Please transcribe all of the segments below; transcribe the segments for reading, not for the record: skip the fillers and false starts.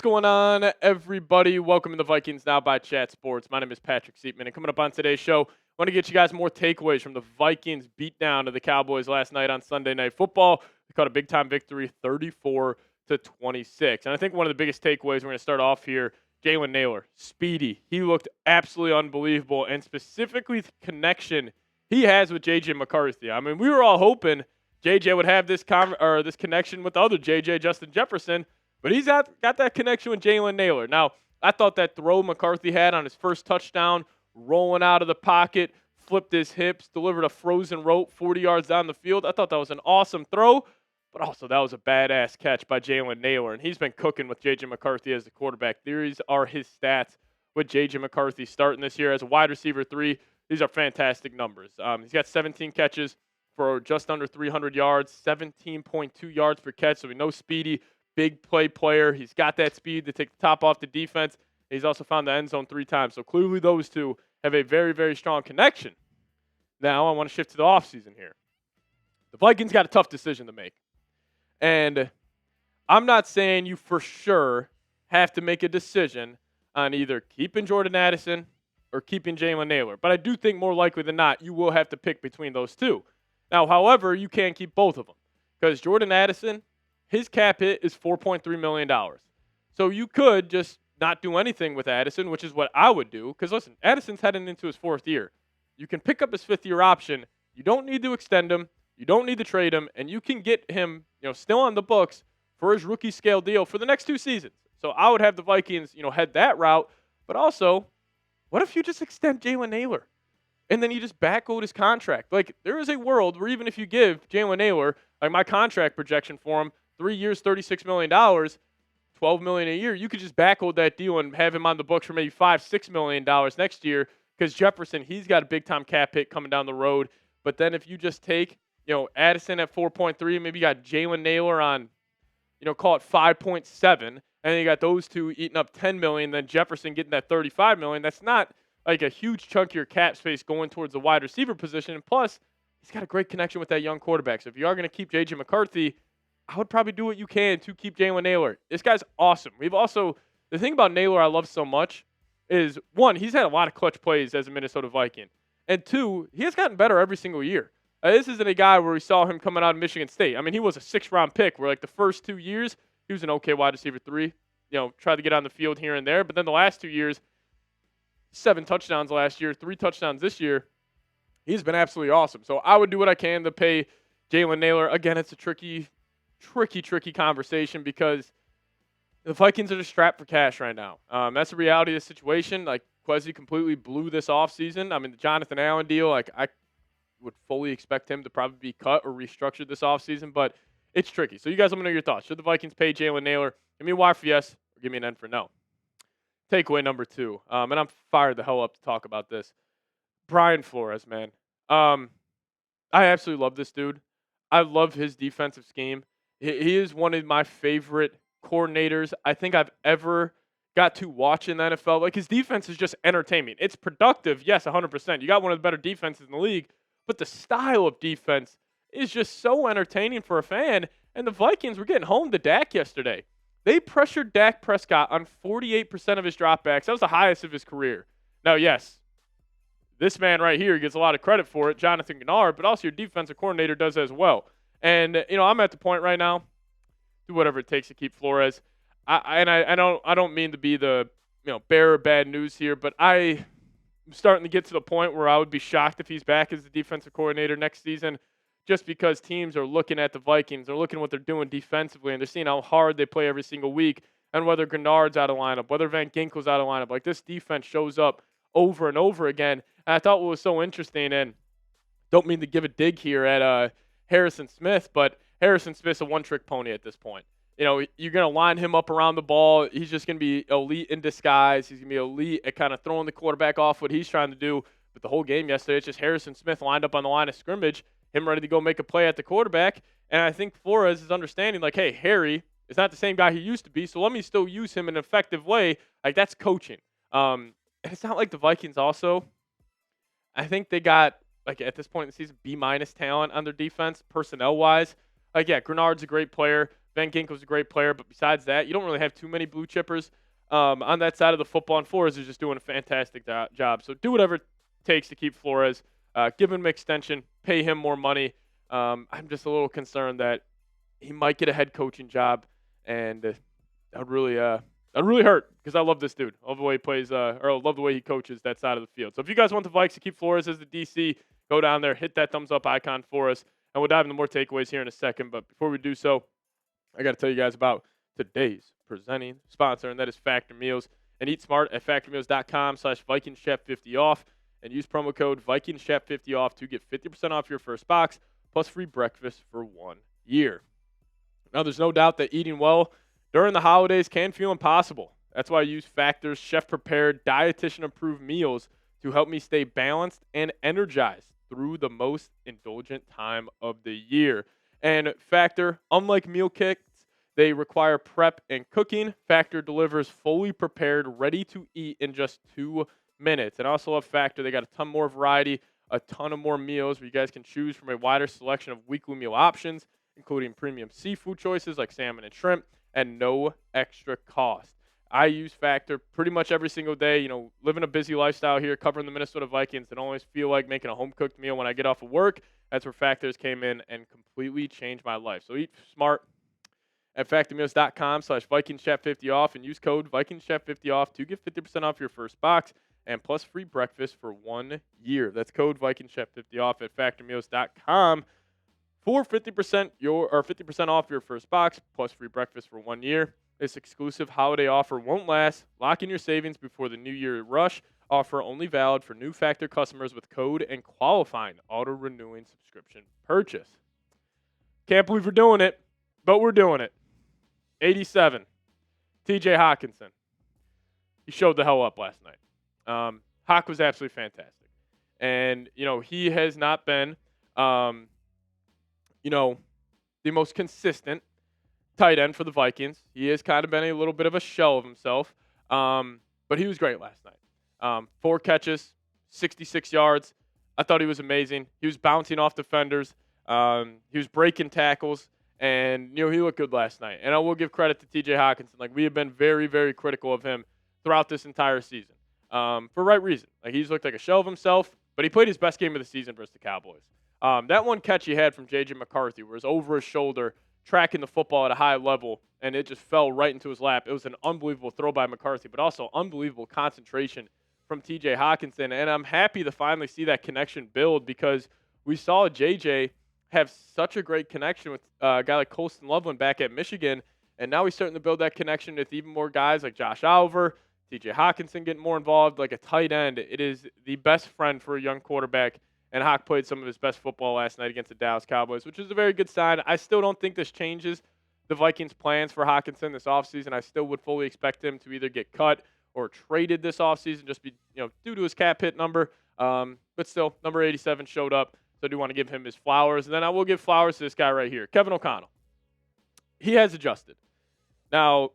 What's going on, everybody? Welcome to the Vikings Now by Chat Sports. My name is Patrick Siepman, and coming up on today's show, I want to get you guys more takeaways from the Vikings beatdown of the Cowboys last night on Sunday Night Football. They caught a big-time victory, 34-26. And I think one of the biggest takeaways, we're going to start off here, Jalen Nailor, speedy. He looked absolutely unbelievable, and specifically the connection he has with J.J. McCarthy. I mean, we were all hoping J.J. would have this connection with the other J.J., Justin Jefferson, but he's got that connection with Jalen Nailor. Now, I thought that throw McCarthy had on his first touchdown, rolling out of the pocket, flipped his hips, delivered a frozen rope 40 yards down the field. I thought that was an awesome throw, but also that was a badass catch by Jalen Nailor, and he's been cooking with J.J. McCarthy as the quarterback. These are his stats with J.J. McCarthy starting this year as a wide receiver 3. These are fantastic numbers. He's got 17 catches for just under 300 yards, 17.2 yards per catch, so we know speedy, big play player. He's got that speed to take the top off the defense. He's also found the end zone 3 times. So clearly those two have a very, very strong connection. Now I want to shift to the offseason here. The Vikings got a tough decision to make. And I'm not saying you for sure have to make a decision on either keeping Jordan Addison or keeping Jalen Nailor. But I do think more likely than not, you will have to pick between those two. Now, however, you can't keep both of them. Because Jordan Addison, his cap hit is $4.3 million. So you could just not do anything with Addison, which is what I would do. Because, listen, Addison's heading into his 4th year. You can pick up his 5th-year option. You don't need to extend him. You don't need to trade him. And you can get him still on the books for his rookie scale deal for the next 2 seasons. So I would have the Vikings head that route. But also, what if you just extend Jalen Nailor? And then you just backload his contract. Like, there is a world where even if you give Jalen Nailor, like my contract projection for him, 3 years, $36 million, $12 million a year, you could just backload that deal and have him on the books for maybe $5-6 million next year because Jefferson, he's got a big-time cap hit coming down the road. But then if you just take, Addison at 4.3, maybe you got Jalen Nailor on, call it 5.7, and then you got those two eating up $10 million, then Jefferson getting that $35 million. That's not like a huge chunk of your cap space going towards the wide receiver position. And plus, he's got a great connection with that young quarterback. So if you are going to keep J.J. McCarthy, I would probably do what you can to keep Jalen Nailor. This guy's awesome. The thing about Nailor I love so much is, 1, he's had a lot of clutch plays as a Minnesota Viking. And 2, he has gotten better every single year. This isn't a guy where we saw him coming out of Michigan State. I mean, he was a 6th-round pick where, like, the first 2 years, he was an okay wide receiver 3. Tried to get on the field here and there. But then the last 2 years, 7 touchdowns last year, 3 touchdowns this year. He's been absolutely awesome. So I would do what I can to pay Jalen Nailor. Again, it's a tricky conversation because the Vikings are just strapped for cash right now. That's the reality of the situation. Like, Kwesi completely blew this offseason. I mean, the Jonathan Allen deal, like, I would fully expect him to probably be cut or restructured this offseason, but it's tricky. So you guys let me know your thoughts. Should the Vikings pay Jalen Nailor? Give me a Y for yes, or give me an N for no. Takeaway number 2, and I'm fired the hell up to talk about this. Brian Flores, man. I absolutely love this dude. I love his defensive scheme. He is one of my favorite coordinators I think I've ever got to watch in the NFL. Like, his defense is just entertaining. It's productive, yes, 100%. You got one of the better defenses in the league, but the style of defense is just so entertaining for a fan. And the Vikings were getting home to Dak yesterday. They pressured Dak Prescott on 48% of his dropbacks. That was the highest of his career. Now, yes, this man right here gets a lot of credit for it, Jonathan Greenard, but also your defensive coordinator does as well. And, I'm at the point right now, do whatever it takes to keep Flores. I don't mean to be the, bearer of bad news here, but I'm starting to get to the point where I would be shocked if he's back as the defensive coordinator next season, just because teams are looking at the Vikings, they're looking at what they're doing defensively, and they're seeing how hard they play every single week, and whether Greenard's out of lineup, whether Van Ginkel's out of lineup. Like, this defense shows up over and over again. And I thought what was so interesting, and don't mean to give a dig here at Harrison Smith, but Harrison Smith's a one-trick pony at this point. You're going to line him up around the ball. He's just going to be elite in disguise. He's going to be elite at kind of throwing the quarterback off what he's trying to do. But the whole game yesterday, it's just Harrison Smith lined up on the line of scrimmage, him ready to go make a play at the quarterback. And I think Flores is understanding, like, hey, Harry is not the same guy he used to be, so let me still use him in an effective way. Like, that's coaching. And it's not like the Vikings also, I think they got, like, at this point in the season, B- talent on their defense, personnel-wise. Like, yeah, Greenard's a great player, Van Ginkel's a great player, but besides that, you don't really have too many blue chippers on that side of the football, and Flores is just doing a fantastic job. So do whatever it takes to keep Flores. Give him an extension, pay him more money. I'm just a little concerned that he might get a head coaching job, and that would really hurt because I love this dude. I love the way he plays, or I love the way he coaches that side of the field. So if you guys want the Vikes to keep Flores as the DC, go down there, hit that thumbs up icon for us, and we'll dive into more takeaways here in a second. But before we do so, I got to tell you guys about today's presenting sponsor, and that is Factor Meals. And eat smart at factormeals.com/VikingsChat50 off, and use promo code VikingsChat50 off to get 50% off your first box plus free breakfast for 1 year. Now, there's no doubt that eating well during the holidays can feel impossible. That's why I use Factor's chef-prepared, dietitian-approved meals to help me stay balanced and energized through the most indulgent time of the year. And Factor, unlike meal kits, they require prep and cooking. Factor delivers fully prepared, ready to eat in just 2 minutes. And I also love Factor. They got a ton more variety, a ton of more meals where you guys can choose from a wider selection of weekly meal options, including premium seafood choices like salmon and shrimp, and no extra cost. I use Factor pretty much every single day. You know, living a busy lifestyle here, covering the Minnesota Vikings, and always feel like making a home-cooked meal when I get off of work. That's where Factors came in and completely changed my life. So eat smart at factormeals.com/VikingsChat50 off and use code VikingsChat50 off to get 50% off your first box and plus free breakfast for 1 year. That's code VikingsChat50 off at factormeals.com for 50% off your first box plus free breakfast for 1 year. This exclusive holiday offer won't last. Lock in your savings before the New Year rush. Offer only valid for new Factor customers with code and qualifying auto-renewing subscription purchase. Can't believe we're doing it, but we're doing it. 87, TJ Hockenson. He showed the hell up last night. Hock was absolutely fantastic. And, he has not been, the most consistent tight end for the Vikings. He has kind of been a little bit of a shell of himself, but he was great last night. 4 catches, 66 yards. I thought he was amazing. He was bouncing off defenders. He was breaking tackles, and he looked good last night. And I will give credit to TJ Hockenson. Like, we have been very, very critical of him throughout this entire season, for right reason. Like, he's looked like a shell of himself, but he played his best game of the season versus the Cowboys. That one catch he had from J.J. McCarthy was over his shoulder, tracking the football at a high level, and it just fell right into his lap. It was an unbelievable throw by McCarthy, but also unbelievable concentration from TJ Hockenson. And I'm happy to finally see that connection build because we saw J.J. have such a great connection with a guy like Colston Loveland back at Michigan, and now he's starting to build that connection with even more guys like Josh Oliver, TJ Hockenson getting more involved. Like a tight end, it is the best friend for a young quarterback. And Hawk played some of his best football last night against the Dallas Cowboys, which is a very good sign. I still don't think this changes the Vikings' plans for Hockenson this offseason. I still would fully expect him to either get cut or traded this offseason, just be due to his cap hit number. But still, number 87 showed up, so I do want to give him his flowers. And then I will give flowers to this guy right here, Kevin O'Connell. He has adjusted. Now,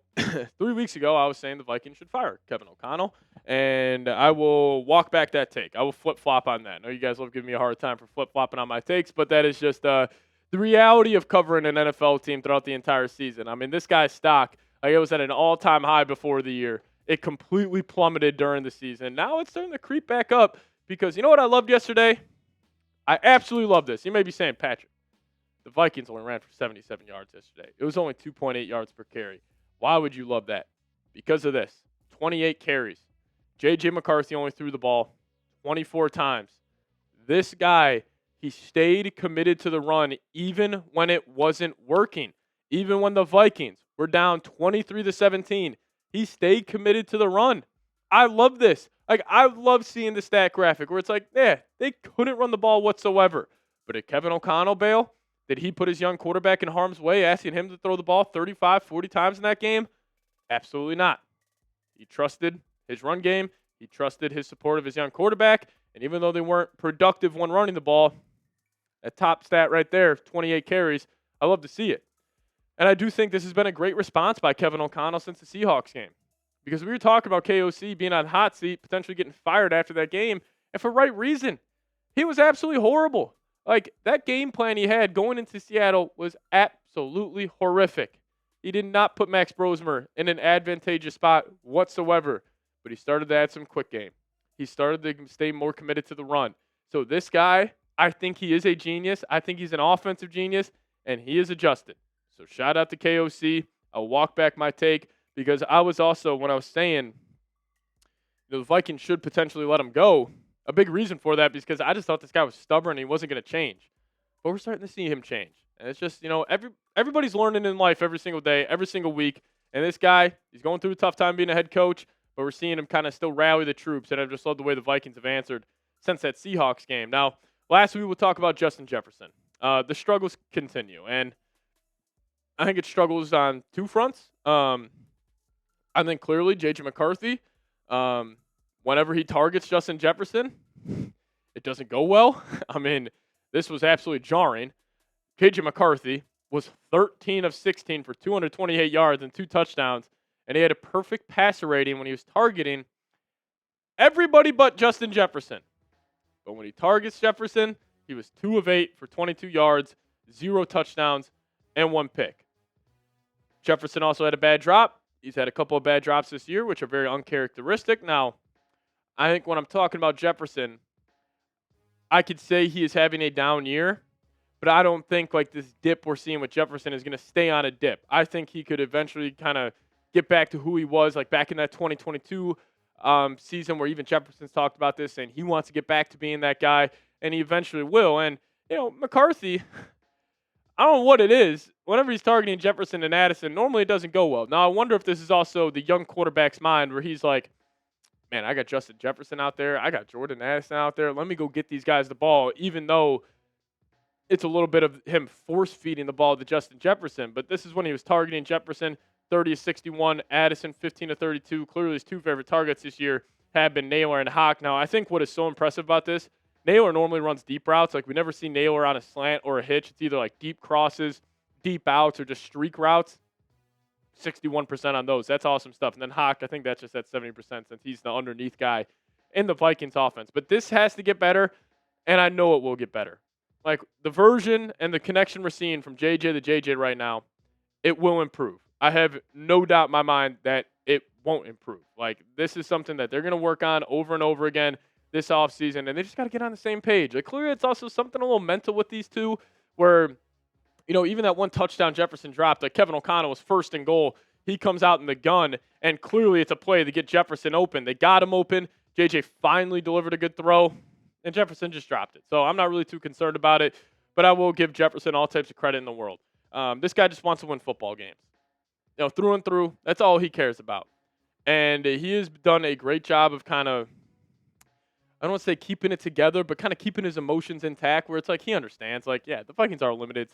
3 weeks ago, I was saying the Vikings should fire Kevin O'Connell, and I will walk back that take. I will flip-flop on that. I know you guys love giving me a hard time for flip-flopping on my takes, but that is just the reality of covering an NFL team throughout the entire season. I mean, this guy's stock, it was at an all-time high before the year. It completely plummeted during the season. Now it's starting to creep back up because you know what I loved yesterday? I absolutely love this. You may be saying, Patrick, the Vikings only ran for 77 yards yesterday. It was only 2.8 yards per carry. Why would you love that? Because of this. 28 carries. J.J. McCarthy only threw the ball 24 times. This guy, he stayed committed to the run even when it wasn't working. Even when the Vikings were down 23-17, he stayed committed to the run. I love this. Like, I love seeing the stat graphic where it's like, they couldn't run the ball whatsoever. But did Kevin O'Connell bail? Did he put his young quarterback in harm's way, asking him to throw the ball 35, 40 times in that game? Absolutely not. He trusted his run game. He trusted his support of his young quarterback. And even though they weren't productive when running the ball, that top stat right there, 28 carries, I love to see it. And I do think this has been a great response by Kevin O'Connell since the Seahawks game. Because we were talking about KOC being on the hot seat, potentially getting fired after that game, and for right reason. He was absolutely horrible. Like, that game plan he had going into Seattle was absolutely horrific. He did not put Max Brosmer in an advantageous spot whatsoever, but he started to add some quick game. He started to stay more committed to the run. So this guy, I think he is a genius. I think he's an offensive genius, and he is adjusted. So shout out to KOC. I'll walk back my take because I was also, when I was saying the Vikings should potentially let him go, a big reason for that because I just thought this guy was stubborn and he wasn't going to change. But we're starting to see him change. And it's just, everybody's learning in life every single day, every single week. And this guy, he's going through a tough time being a head coach, but we're seeing him kind of still rally the troops. And I've just loved the way the Vikings have answered since that Seahawks game. Now, lastly, we'll talk about Justin Jefferson. The struggles continue. And I think it struggles on two fronts. I think clearly J.J. McCarthy, whenever he targets Justin Jefferson, it doesn't go well. I mean, this was absolutely jarring. J.J. McCarthy was 13 of 16 for 228 yards and 2 touchdowns, and he had a perfect passer rating when he was targeting everybody but Justin Jefferson. But when he targets Jefferson, he was 2 of 8 for 22 yards, 0 touchdowns, and 1 pick. Jefferson also had a bad drop. He's had a couple of bad drops this year, which are very uncharacteristic. Now, I think when I'm talking about Jefferson, I could say he is having a down year, but I don't think like this dip we're seeing with Jefferson is going to stay on a dip. I think he could eventually kind of get back to who he was, like back in that 2022 season where even Jefferson's talked about this, and he wants to get back to being that guy, and he eventually will. And, McCarthy, I don't know what it is. Whenever he's targeting Jefferson and Addison, normally it doesn't go well. Now, I wonder if this is also the young quarterback's mind where he's like, man, I got Justin Jefferson out there. I got Jordan Addison out there. Let me go get these guys the ball, even though it's a little bit of him force-feeding the ball to Justin Jefferson. But this is when he was targeting Jefferson, 30-61, Addison, 15-32. Clearly his 2 favorite targets this year have been Nailor and Hock. Now, I think what is so impressive about this, Nailor normally runs deep routes. Like, we never see Nailor on a slant or a hitch. It's either like deep crosses, deep outs, or just streak routes. 61% on those. That's awesome stuff. And then Hock, I think that's just at 70% since he's the underneath guy in the Vikings offense. But this has to get better, and I know it will get better. Like, the version and the connection we're seeing from J.J. to J.J. right now, it will improve. I have no doubt in my mind that it won't improve. Like, this is something that they're going to work on over and over again this offseason, and they just got to get on the same page. Like, clearly it's also something a little mental with these two where, even that one touchdown Jefferson dropped, like Kevin O'Connell was first and goal. He comes out in the gun, and clearly it's a play to get Jefferson open. They got him open. J.J. finally delivered a good throw, and Jefferson just dropped it. So I'm not really too concerned about it, but I will give Jefferson all types of credit in the world. This guy just wants to win football games. Through and through, that's all he cares about. And he has done a great job of kind of, I don't want to say keeping it together, but kind of keeping his emotions intact where it's like he understands. Like, yeah, the Vikings are eliminated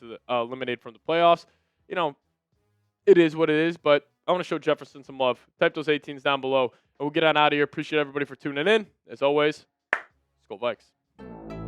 from the playoffs. It is what it is, but I want to show Jefferson some love. Type those 18s down below, and we'll get on out of here. Appreciate everybody for tuning in. As always, SKOL Vikes.